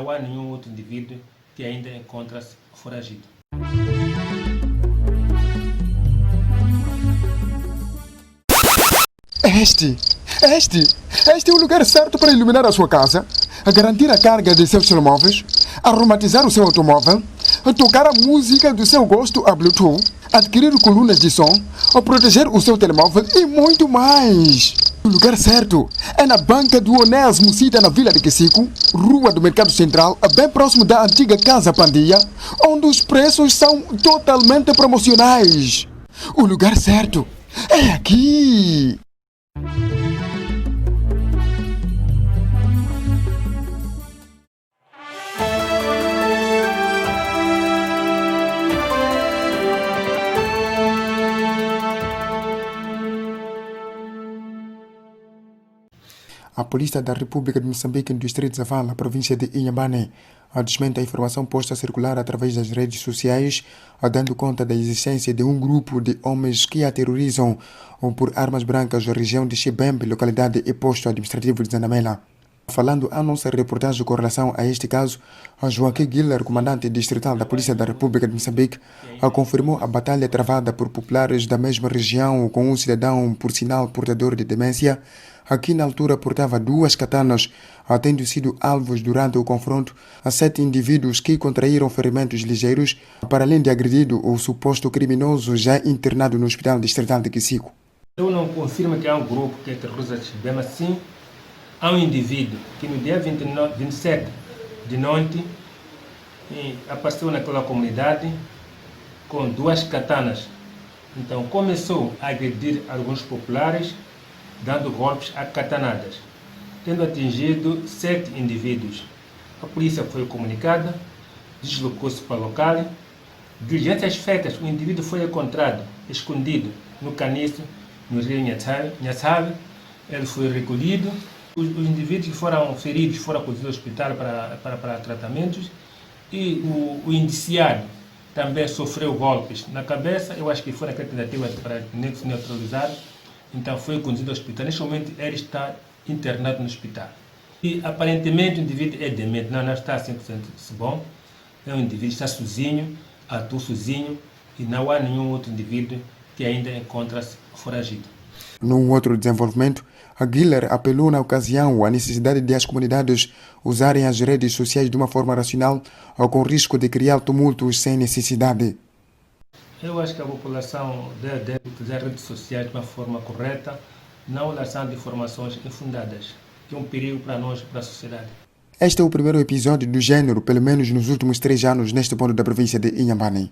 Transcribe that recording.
não há nenhum outro indivíduo que ainda encontra-se foragido. Este é o lugar certo para iluminar a sua casa, a garantir a carga de seus telemóveis, aromatizar o seu automóvel, a tocar a música do seu gosto a Bluetooth, adquirir colunas de som, a proteger o seu telemóvel e muito mais. O lugar certo é na Banca do Onésimo, cita na Vila de Quesico, Rua do Mercado Central, bem próximo da antiga Casa Pandia, onde os preços são totalmente promocionais. O lugar certo é aqui. A Polícia da República de Moçambique, no distrito de Zavala, província de Inhambane, desmente a informação posta a circular através das redes sociais, dando conta da existência de um grupo de homens que aterrorizam por armas brancas a região de Chibembe, localidade e posto administrativo de Zanamela. Falando a nossa reportagem com relação a este caso, Joaquim Guiller, comandante distrital da Polícia da República de Moçambique, confirmou a batalha travada por populares da mesma região com um cidadão, por sinal portador de demência, que na altura portava 2 katanas, tendo sido alvos durante o confronto a 7 indivíduos que contraíram ferimentos ligeiros, para além de agredido o suposto criminoso já internado no Hospital Distrital de Quesico. Eu não confirmo que há um grupo que terroriza Chibembe, sim. Há um indivíduo que no dia 27 de noite apareceu naquela comunidade com 2 katanas. Então começou a agredir alguns populares, dando golpes a katanadas, tendo atingido 7 indivíduos. A polícia foi comunicada, deslocou-se para o local. Diligências feitas, o indivíduo foi encontrado escondido no caniço, no rio Nhaçabe. Ele foi recolhido. Os indivíduos que foram feridos foram conduzidos ao hospital para tratamentos, e o indiciado também sofreu golpes na cabeça. Eu acho que foi naquela tentativa para se neutralizar. Então foi conduzido ao hospital. Neste momento ele está internado no hospital. E aparentemente o indivíduo é demente, não está 100% bom. É um indivíduo que está sozinho, atua sozinho, e não há nenhum outro indivíduo que ainda encontra-se foragido. Num outro desenvolvimento, a Guiller apelou na ocasião à necessidade de as comunidades usarem as redes sociais de uma forma racional, com risco de criar tumultos sem necessidade. Eu acho que a população deve utilizar redes sociais de uma forma correta, não lançando informações infundadas, que é um perigo para nós, para a sociedade. Este é o primeiro episódio do gênero, pelo menos nos últimos 3 anos, neste ponto da província de Inhambane.